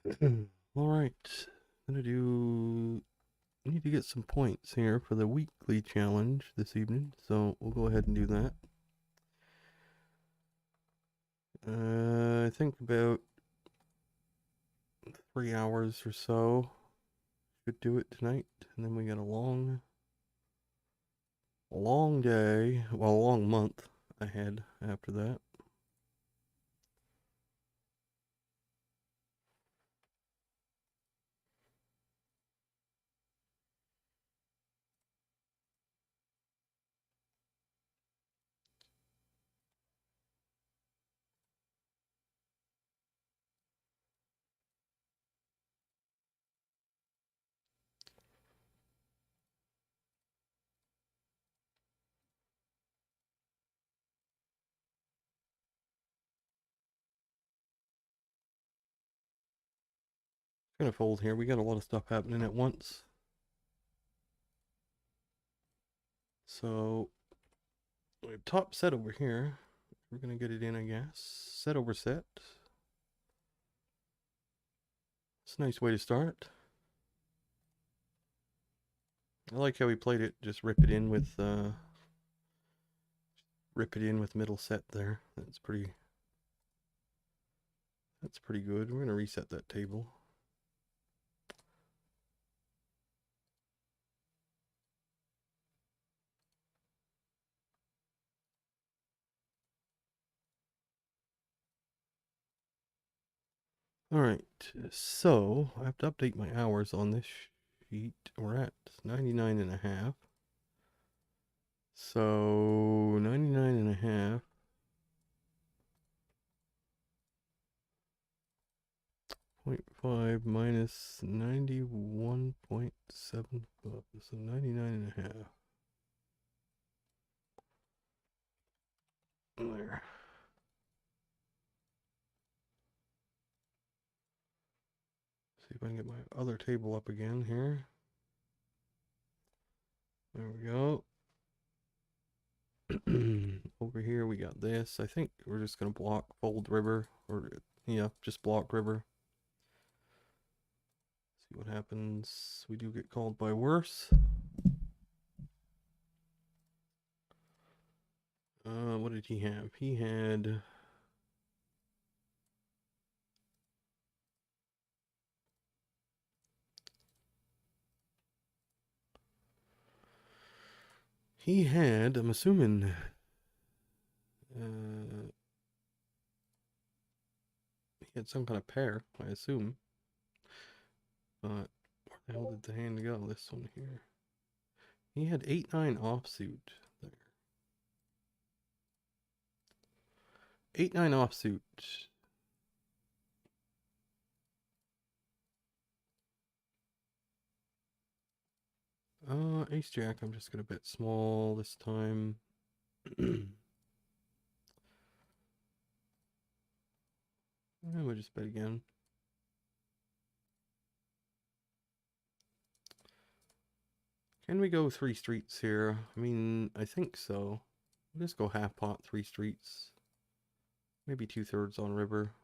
All right, need to get some points here for the weekly challenge this evening, so we'll go ahead and do that. I think about 3 hours or so should do it tonight, and then we got a long day, well, a long month ahead after that. Gonna fold here. We got a lot of stuff happening at once, so top set over here. We're gonna get it in, I guess. Set over set. It's a nice way to start. I like how he played it. Just rip it in with middle set there. That's pretty good. We're gonna reset that table. All right, so I have to update my hours on this sheet. We're at 99 and a half. So 99 and a half. 0.5 minus 91.75. So 99 and a half. There. See if I can get my other table up again here. There we go. Over here we got this. I think we're just gonna block fold river, or yeah, just block river. See what happens. We do get called by worse. What did he have? He had, I'm assuming, he had some kind of pair, I assume. But where the hell did the hand go? This one here. He had 8-9 offsuit there. 8-9 offsuit. Ace Jack, I'm just gonna bet small this time. And we'll just bet again. Can we go 3 streets here? I mean, I think so. We'll just go half pot, 3 streets. Maybe 2/3 on river.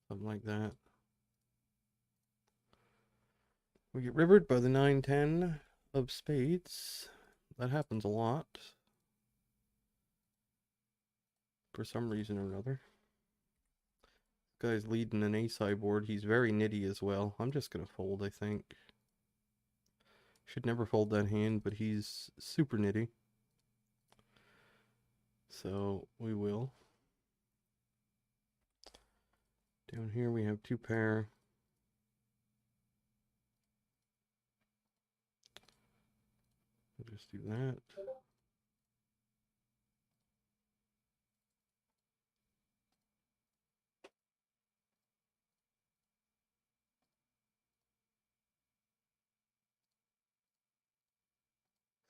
Something like that. We get rivered by the 9-10 of spades. That happens a lot. For some reason or another. This guy's leading an ace high board. He's very nitty as well. I'm just gonna fold, I think. Should never fold that hand, but he's super nitty. So we will. Down here we have 2 pair. We'll just do that.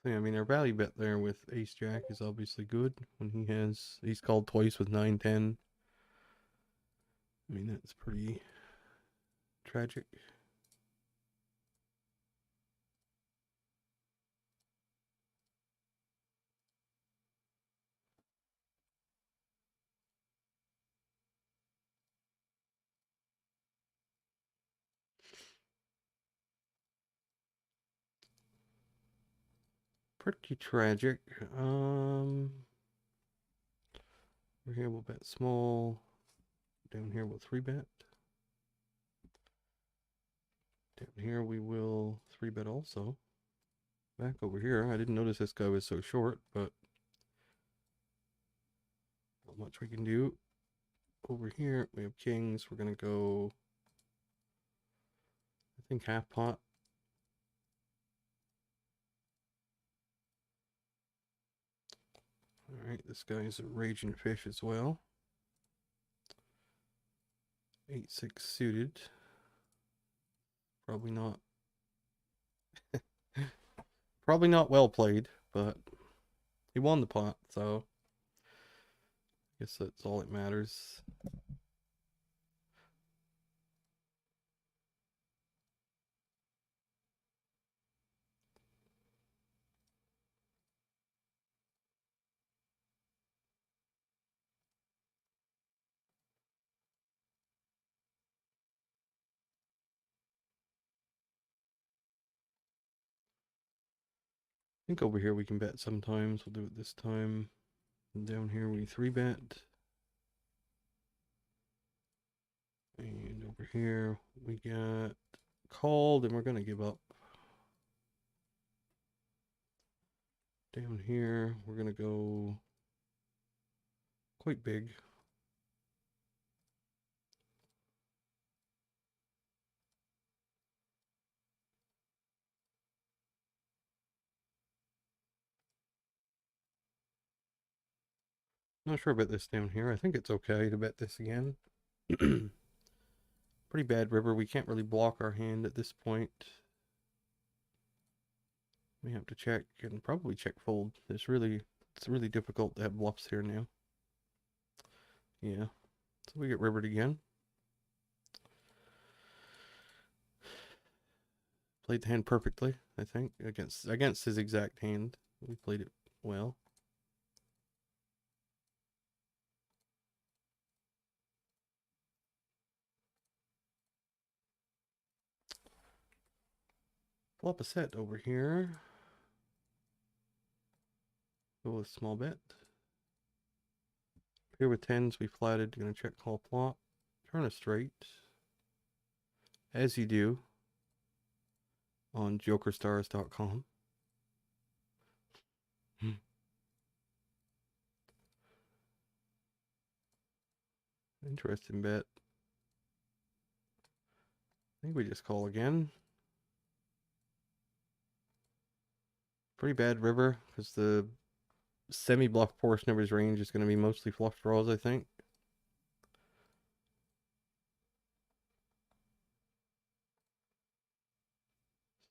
So yeah, I mean, our value bet there with ace jack is obviously good when he's called twice with 9-10. I mean, that's pretty tragic. Pretty tragic. Over here we'll bet small. Down here we'll 3-bet. Down here we will 3-bet also. Back over here, I didn't notice this guy was so short, but not much we can do. Over here we have kings. We're gonna go, I think, half pot. Alright, this guy's a raging fish as well. 8-6 suited. Probably not. Probably not well played, but he won the pot, so I guess that's all that matters. I think over here we can bet sometimes. We'll do it this time. And down here we 3-bet. And over here we got called and we're going to give up. Down here we're going to go quite big. Not sure about this down here. I think it's okay to bet this again. Pretty bad river. We can't really block our hand at this point. We have to check and probably check fold. It's really difficult to have bluffs here now. Yeah. So we get rivered again. Played the hand perfectly, I think, against his exact hand. We played it well. Pull up a set over here. Go with small bet. Here with tens, we flatted. Gonna check call flop. Turn a straight. As you do on jokerstars.com. Interesting bet. I think we just call again. Pretty bad river because the semi-bluff portion of his range is going to be mostly flush draws, I think.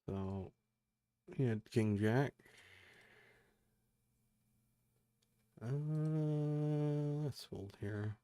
So he had king jack. Let's fold here.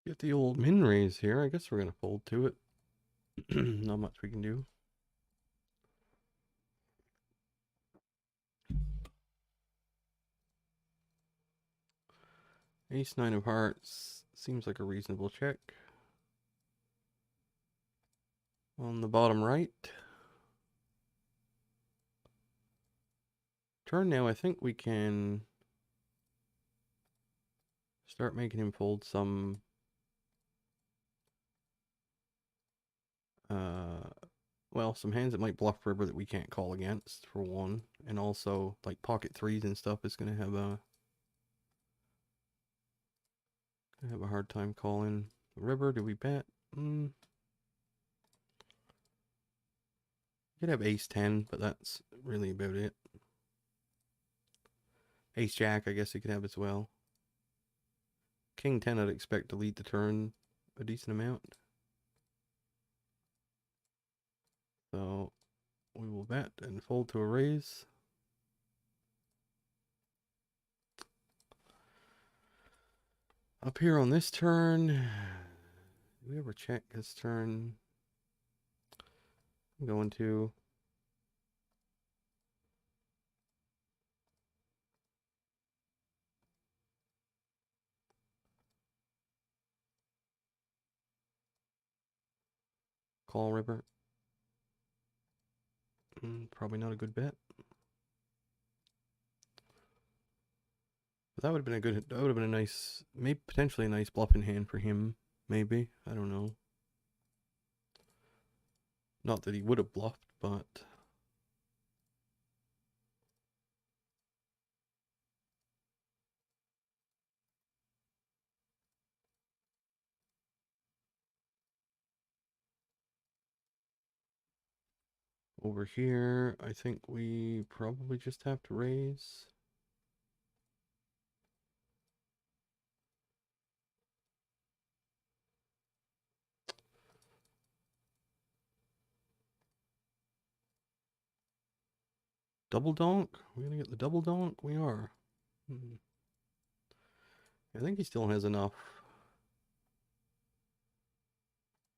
Get the old min raise here. I guess we're going to fold to it. Not much we can do. Ace 9 of hearts seems like a reasonable check. On the bottom right. Turn now, I think we can start making him fold some well, some hands that might bluff river that we can't call against, for one. And also, like, pocket threes and stuff is going to have a hard time calling the river. Do we bet? Could have ace 10, but that's really about it. Ace Jack, I guess he could have as well. King 10, I'd expect to lead the turn a decent amount. So we will bet and fold to a raise. Up here on this turn, do we ever check this turn? I'm going to. Call river. Probably not a good bet. But that would have been a good, that would have been a nice, maybe potentially a nice bluff in hand for him. Maybe. I don't know. Not that he would have bluffed, but. Over here, I think we probably just have to raise. Double donk? We're gonna get the double donk? We are. I think he still has enough.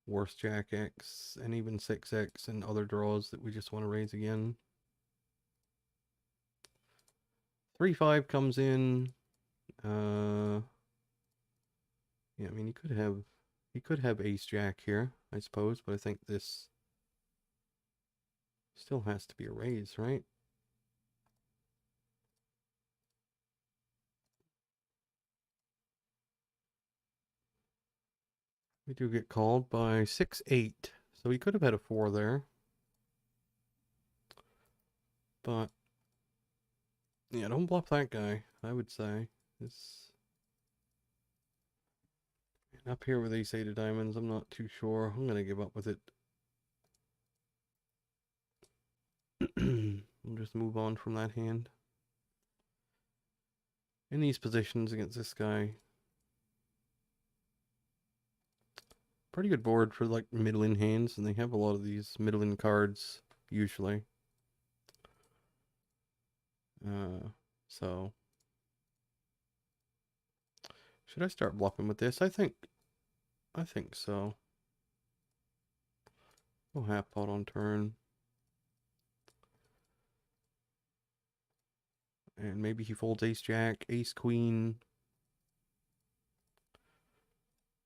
Worse Jack X and even 6X and other draws that we just want to raise again. 3-5 comes in. Yeah, I mean he could have Ace Jack here, I suppose, but I think this still has to be a raise, right? We do get called by 6-8. So he could have had a 4 there. But yeah, don't bluff that guy, I would say. This up here with ace 8 of diamonds, I'm not too sure. I'm gonna give up with it. We'll just move on from that hand. In these positions against this guy, pretty good board for like middling hands, and they have a lot of these middling cards usually. So should I start bluffing with this? I think so. We'll half pot on turn. And maybe he folds ace jack, ace queen,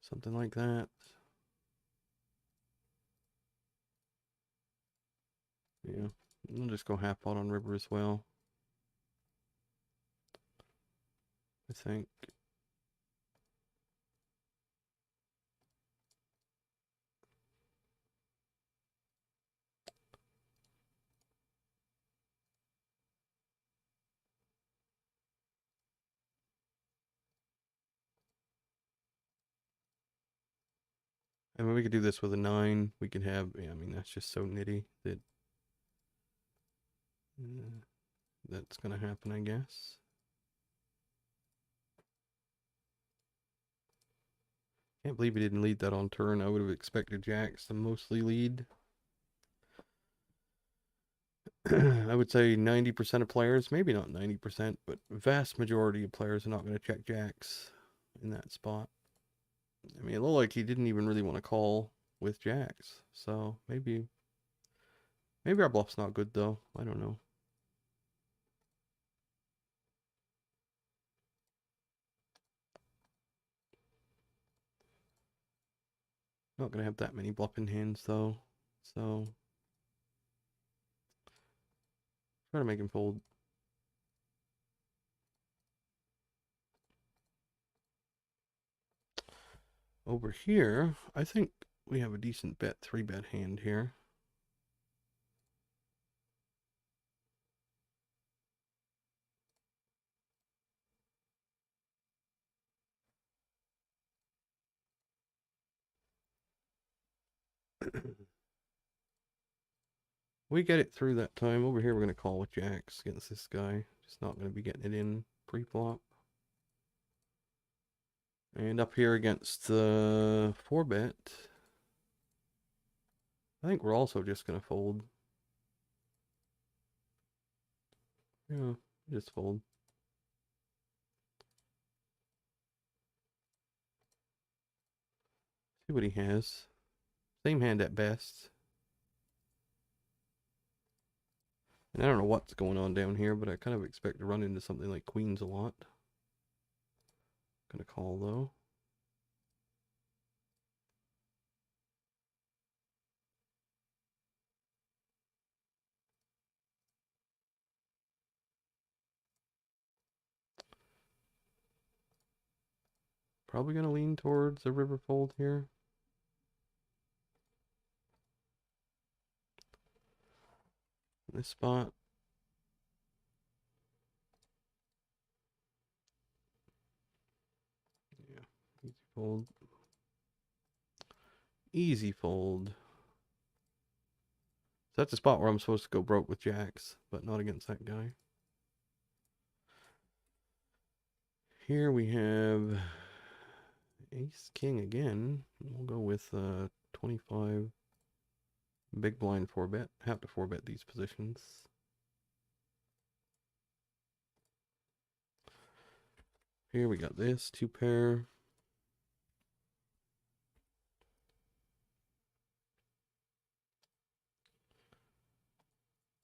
something like that. Yeah, we'll just go half pot on river as well, I think. I mean, we could do this with a 9. We could have, yeah, I mean, that's just so nitty that that's going to happen, I guess. Can't believe he didn't lead that on turn. I would have expected jacks to mostly lead. I would say 90% of players, maybe not 90%, but vast majority of players are not going to check jacks in that spot. I mean, it looked like he didn't even really want to call with jacks. So maybe our bluff's not good though. I don't know. Not going to have that many bluffing hands though. So try to make him fold. Over here, I think we have a decent bet, 3-bet hand here. We get it through that time. Over here, we're going to call with jacks against this guy. Just not going to be getting it in. pre-flop. And up here against the 4-bet, I think we're also just going to fold. Yeah, just fold. See what he has. Same hand at best. And I don't know what's going on down here, but I kind of expect to run into something like queens a lot. Gonna call though. Probably gonna lean towards a river fold here. This spot. Yeah, easy fold. Easy fold. So that's a spot where I'm supposed to go broke with jacks, but not against that guy. Here we have ace king again. We'll go with 25 big blind 4-bet. Have to 4-bet these positions. Here we got this 2-pair.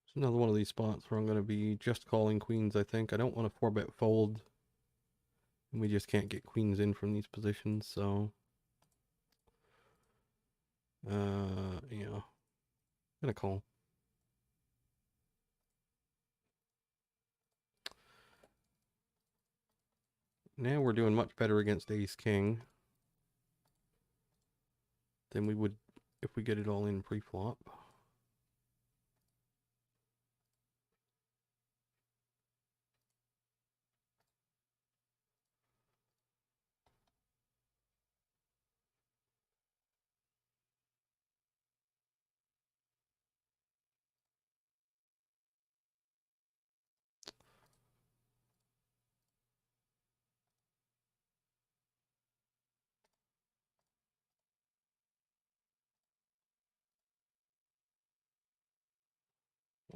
It's another one of these spots where I'm going to be just calling queens, I think. I don't want to 4-bet fold. And we just can't get queens in from these positions, so... yeah. I'm gonna call. Now we're doing much better against ace king than we would if we get it all in pre-flop.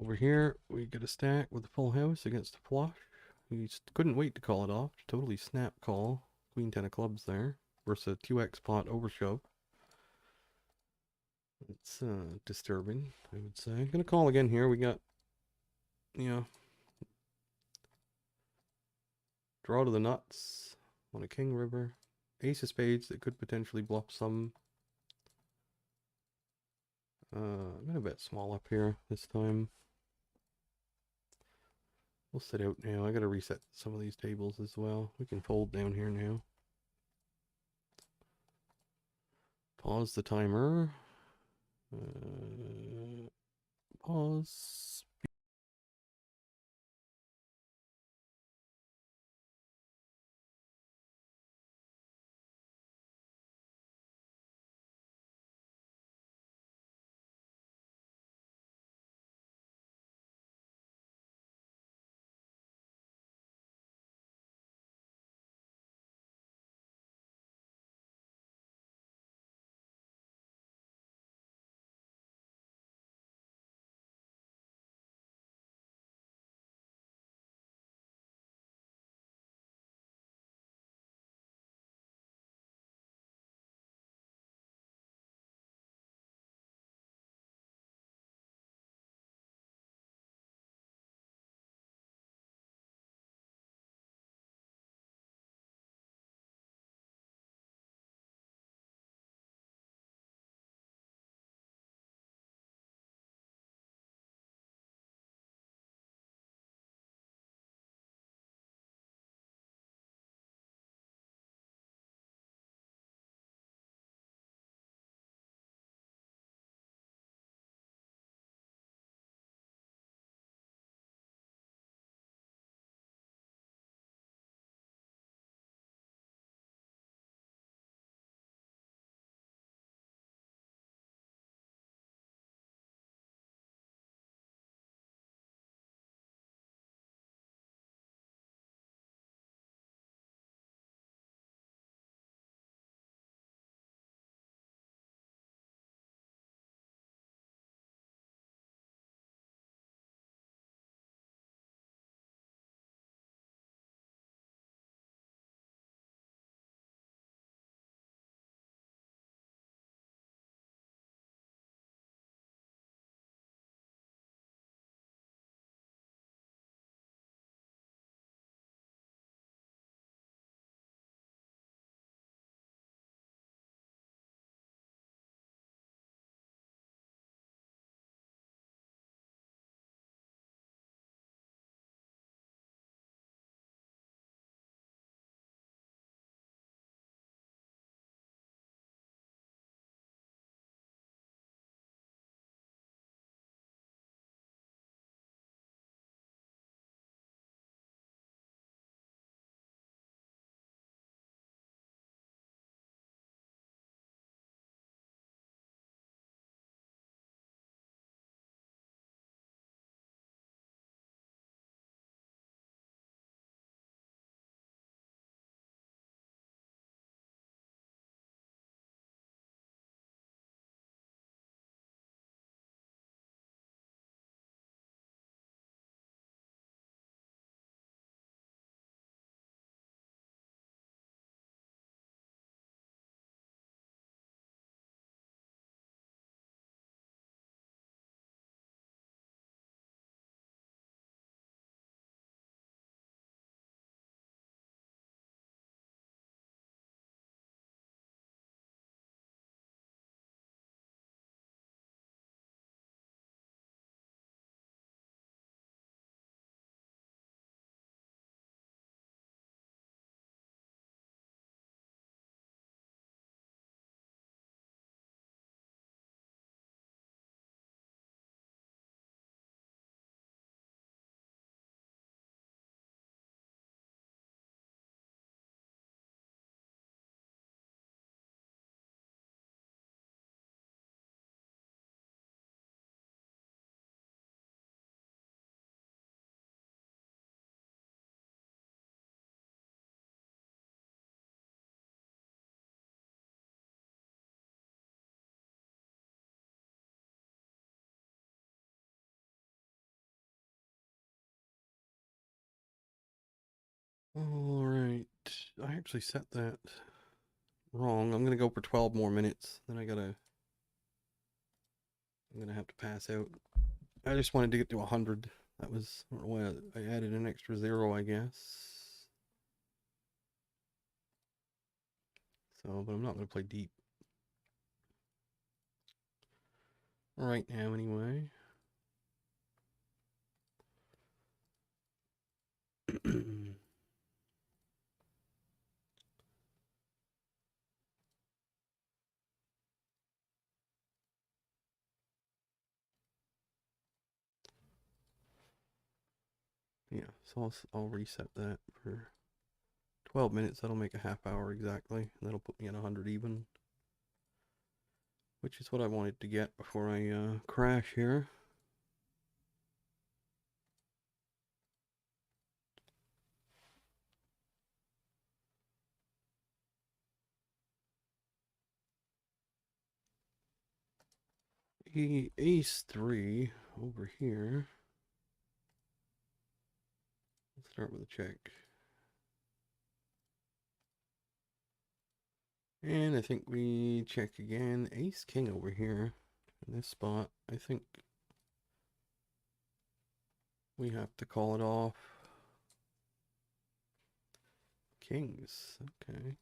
Over here, we get a stack with a full house against a flush. We just couldn't wait to call it off. Totally snap call. Queen 10 of clubs there. Versus a 2x pot overshove. It's disturbing, I would say. I'm gonna call again here. We got, you know, draw to the nuts on a king river. Ace of spades that could potentially bluff some. I'm gonna bet small up here this time. We'll sit out now. I gotta reset some of these tables as well. We can fold down here now. Pause the timer. Pause. All right. I actually set that wrong. I'm gonna go for 12 more minutes. Then I'm gonna have to pass out. I just wanted to get to 100. That was why I added an extra 0, I guess. So, but I'm not gonna play deep right now anyway. Yeah, so I'll reset that for 12 minutes. That'll make a half hour exactly. That'll put me at 100 even, which is what I wanted to get before I crash here. Ace 3 over here. Let's start with a check. And I think we check again. Ace King over here in this spot. I think we have to call it off. Kings. Okay.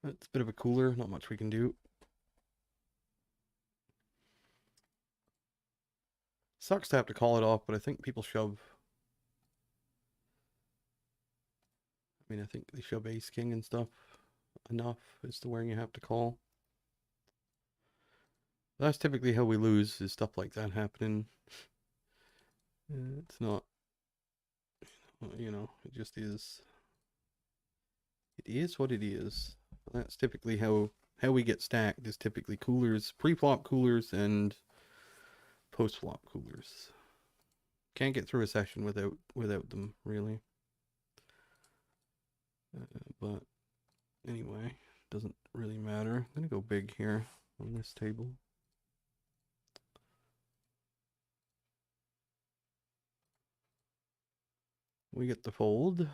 That's a bit of a cooler. Not much we can do. Sucks to have to call it off, but I think people shove. I mean, I think they shove Ace King and stuff enough as to where you have to call. That's typically how we lose, is stuff like that happening. It's not, you know, it just is. It is what it is. That's typically how we get stacked, is typically coolers, pre-flop coolers and post-flop coolers. Can't get through a session without them, really. But anyway, doesn't really matter. I'm gonna go big here on this table. We get the fold.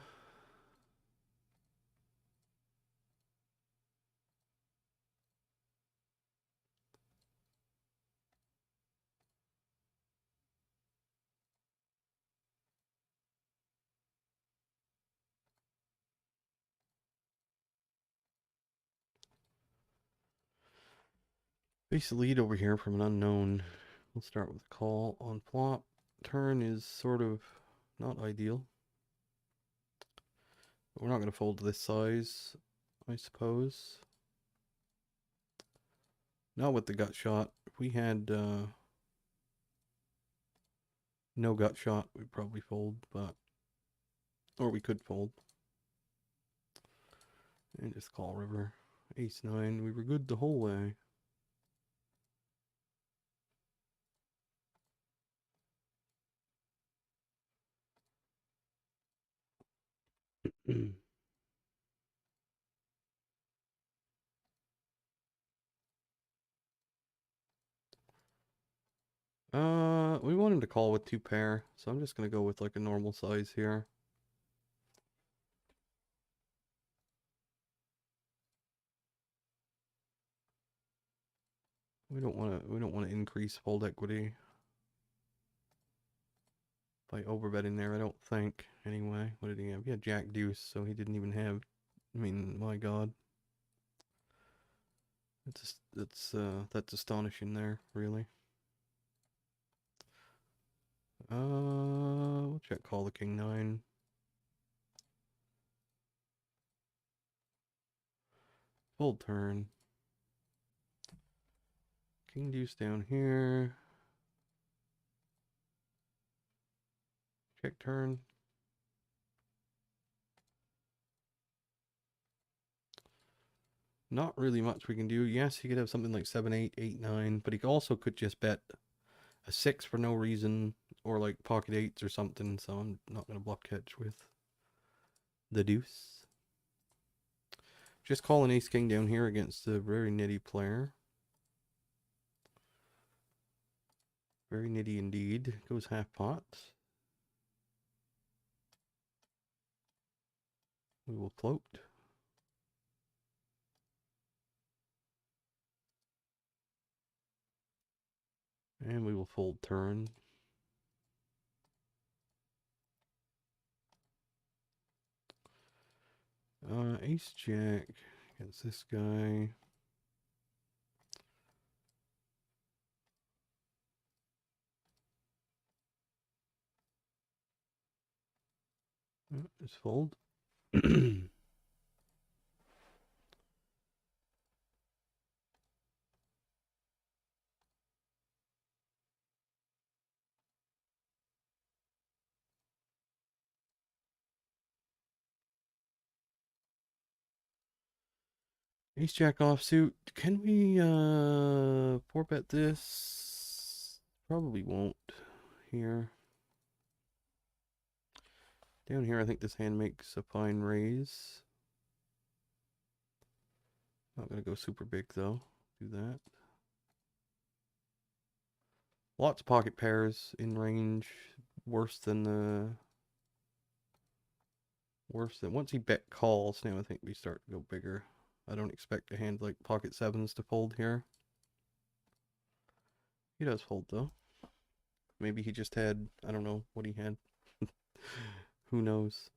Face the lead over here from an unknown. We'll start with a call on flop. Turn is sort of not ideal. But we're not going to fold to this size, I suppose. Not with the gut shot. If we had no gut shot, we'd probably fold, but or we could fold. And just call river. Ace 9. We were good the whole way. We wanted to call with 2 pair, so I'm just gonna go with like a normal size here. We don't want to increase fold equity by overbetting there, I don't think. Anyway, what did he have? He had Jack Deuce, so he didn't even have. I mean, my God, that's astonishing there, really. We'll check call the King 9. Fold turn. King Deuce down here. Check turn. Not really much we can do. Yes, he could have something like 7, 8, 8, 9, but he also could just bet a 6 for no reason, or like pocket 8s or something, so I'm not going to bluff catch with the deuce. Just call an ace king down here against a very nitty player. Very nitty indeed. Goes half pot. We will float. And we will fold turn. Ace Jack against this guy. Just fold. Ace Jack offsuit. Can we 4-bet this? Probably won't here. Down here I think this hand makes a fine raise. Not gonna go super big though. Do that. Lots of pocket pairs in range. Worse than once he bet calls, now I think we start to go bigger. I don't expect a hand like pocket sevens to fold here. He does fold though. Maybe he just had, I don't know what he had. Who knows?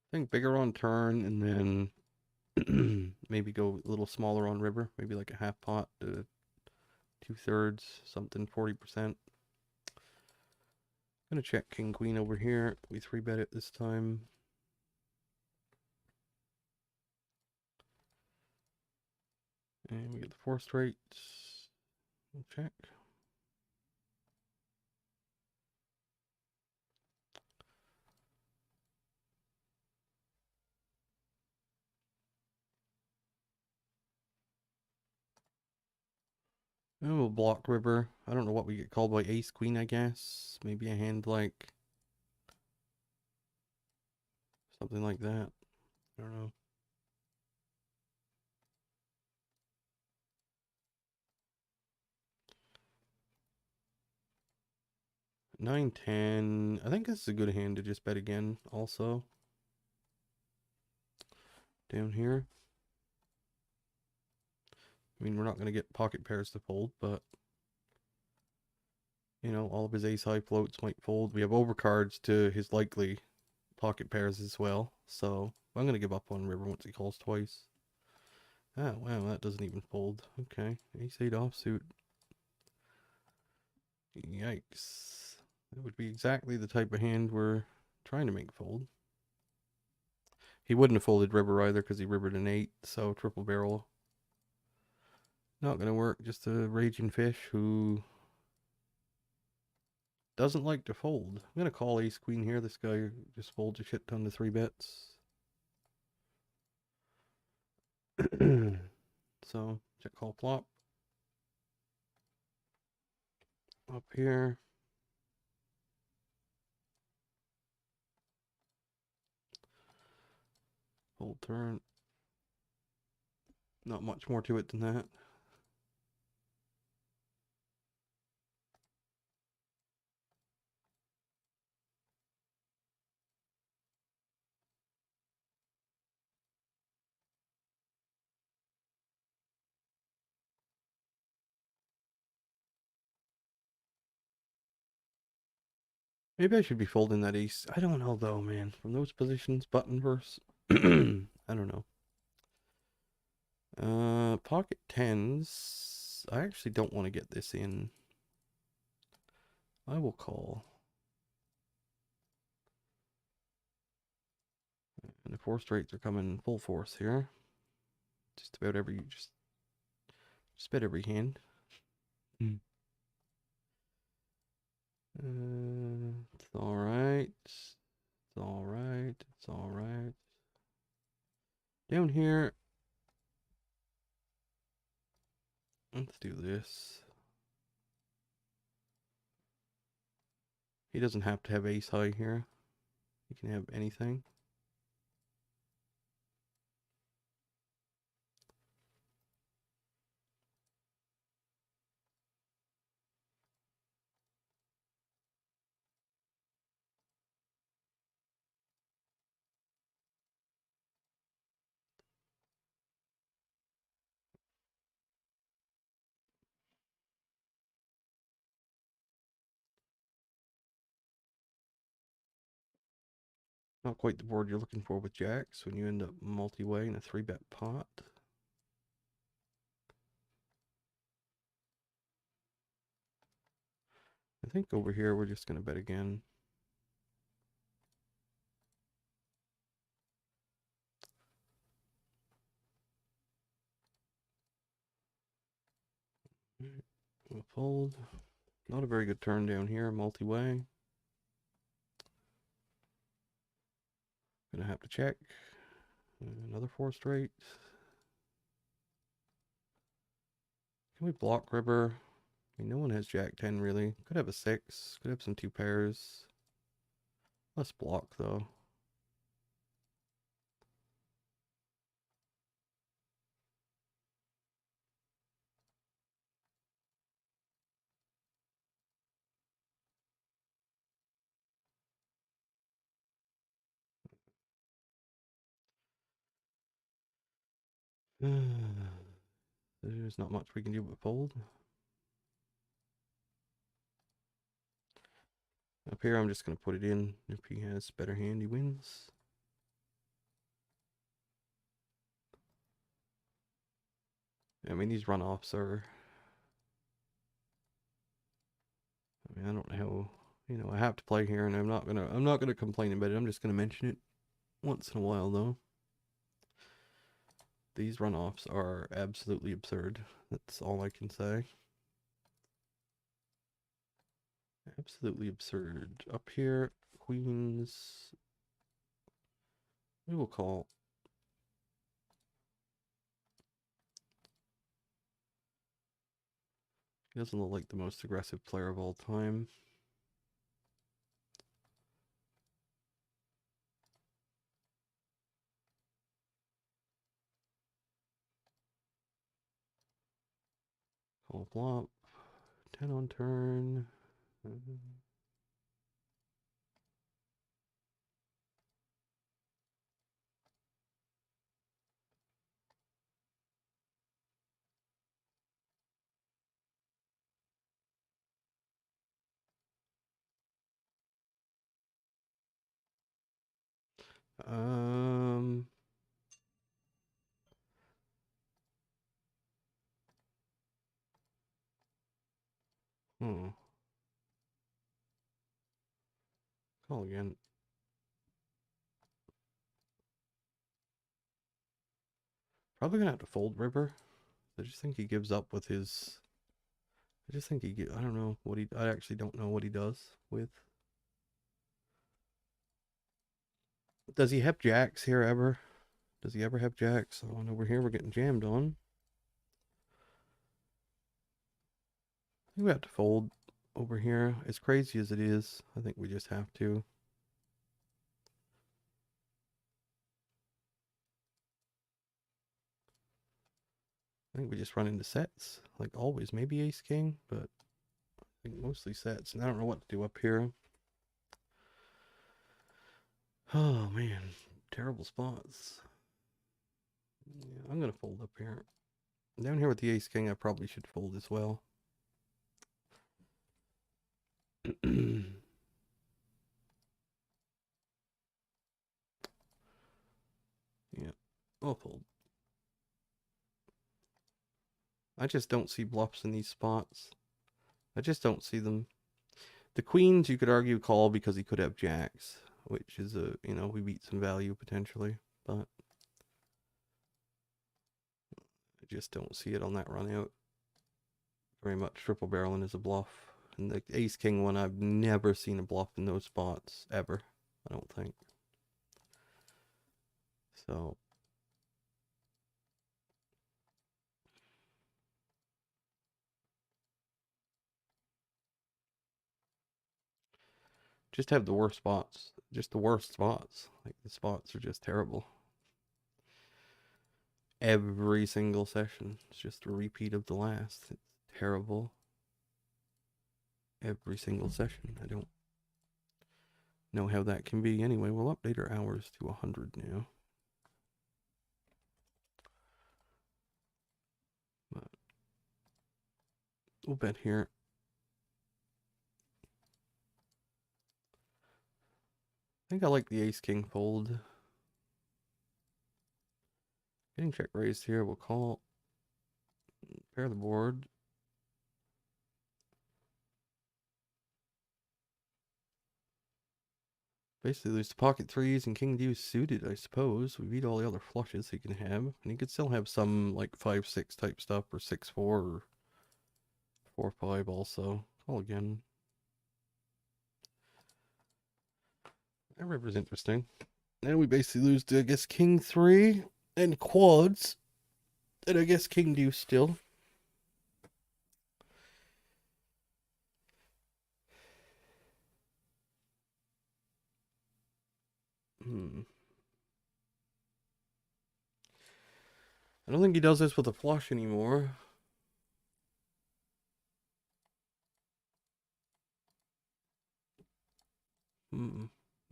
I think bigger on turn and then maybe go a little smaller on river. Maybe like a half pot to 2/3, something 40%. Gonna check king queen over here. We 3-bet it this time. And we get the 4 straights. We'll check. And we'll block river. I don't know what we get called by ace queen, I guess. Maybe a hand like something like that. I don't know. Nine, 10. I think this is a good hand to just bet again also. Down here. I mean, we're not going to get pocket pairs to fold, but you know, all of his ace high floats might fold. We have overcards to his likely pocket pairs as well. So I'm going to give up on river once he calls twice. Ah, wow, that doesn't even fold. Okay, ace 8 offsuit. Yikes. That would be exactly the type of hand we're trying to make fold. He wouldn't have folded river either because he rivered an 8, so triple barrel. Not going to work. Just a raging fish who doesn't like to fold. I'm going to call ace queen here. This guy just folds a shit ton to 3-bets. So, check call flop. Up here. Fold turn. Not much more to it than that. Maybe I should be folding that ace. I don't know though, man. From those positions, button verse. I don't know. Pocket tens. I actually don't want to get this in. I will call. And the 4 straights are coming full force here. Just about every, just bet every hand. It's alright. It's alright. It's alright. Down here. Let's do this. He doesn't have to have ace high here. He can have anything. Not quite the board you're looking for with jacks when you end up multi-way in a 3-bet pot. I think over here we're just going to bet again. We'll fold. Not a very good turn down here, multi-way. Gonna have to check. Another 4 straight. Can we block river? I mean, no one has jack 10 really. Could have a 6. Could have some 2 pairs. Let's block though. There's not much we can do but fold. Up here, I'm just going to put it in. If he has better hand, he wins. I mean, these runoffs are... I mean, I don't know how... You know, I have to play here, and I'm not gonna complain about it. I'm just gonna mention it once in a while, though. These runoffs are absolutely absurd. That's all I can say. Absolutely absurd. Up here, queens. We will call. He doesn't look like the most aggressive player of all time. Call flop. 10 on turn. Um. Hmm. Call again. Probably gonna have to fold river. I just think he gives up with his. I just think I don't know what he. I actually don't know what he does with. Does he have jacks here ever? Does he ever have jacks? Oh, and over here we're getting jammed on. I think we have to fold over here. As crazy as it is, I think we just have to. I think we just run into sets, like always. Maybe ace king, but I think mostly sets. And I don't know what to do up here. Oh man, terrible spots. Yeah, I'm gonna fold up here. Down here with the ace king, I probably should fold as well. Yeah, I'll fold. I just don't see bluffs in these spots. I just don't see them. The queens, you could argue call because he could have jacks, which is we beat some value potentially, but I just don't see it on that run out very much. Triple barreling is a bluff. And the ace king one, I've never seen a bluff in those spots ever, I don't think. So just have the worst spots. Just the worst spots. Like the spots are just terrible. Every single session. It's just a repeat of the last. It's terrible. Every single session. I don't know how that can be. Anyway, we'll update our hours to 100 now. But we'll bet here. think I like the ace-king fold. Getting check raised here. We'll call. Pair the board. Basically, lose the pocket threes and king deuce suited, I suppose. We beat all the other flushes he can have. And he could still have some, like, 5-6 type stuff, or 6-4, or 4-5 also. Call again. That river's interesting. Now we basically lose to, I guess, king 3 and quads. And I guess king deuce still. I don't think he does this with a flush anymore.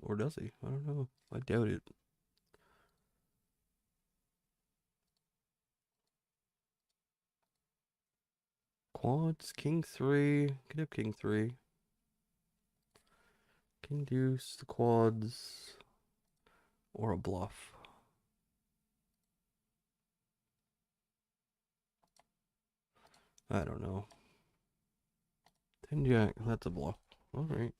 Or does he? I don't know. I doubt it. Quads, king 3. Could have king 3. King deuce, the quads, or a bluff. I don't know. 10 jack, that's a bluff. Alright.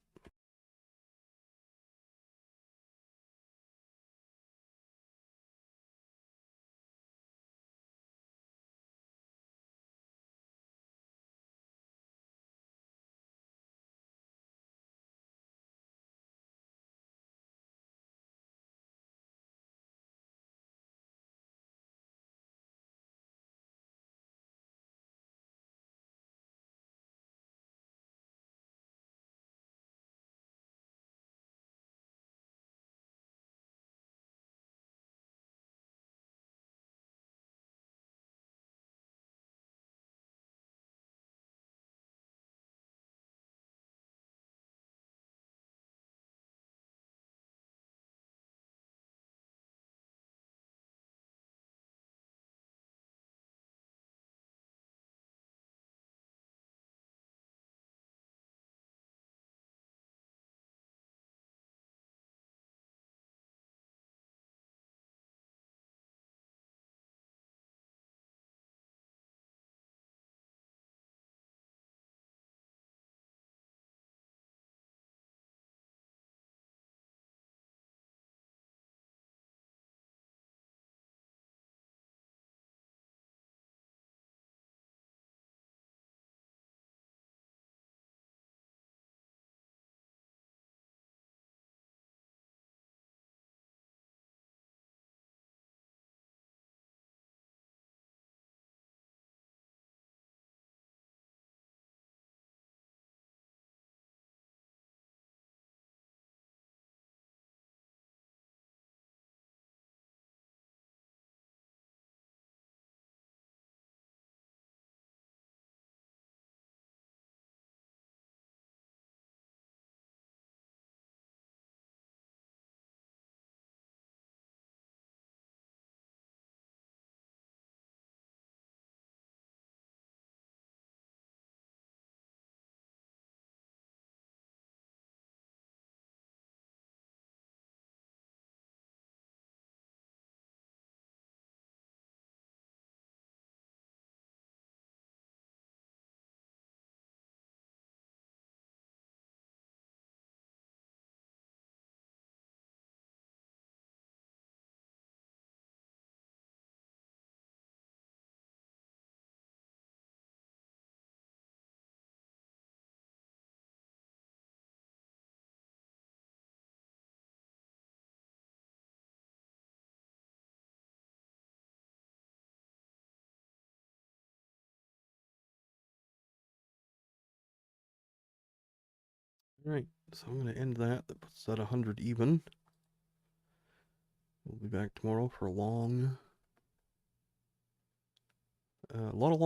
Alright, so I'm going to end that. That puts that 100 even. We'll be back tomorrow for a lot of long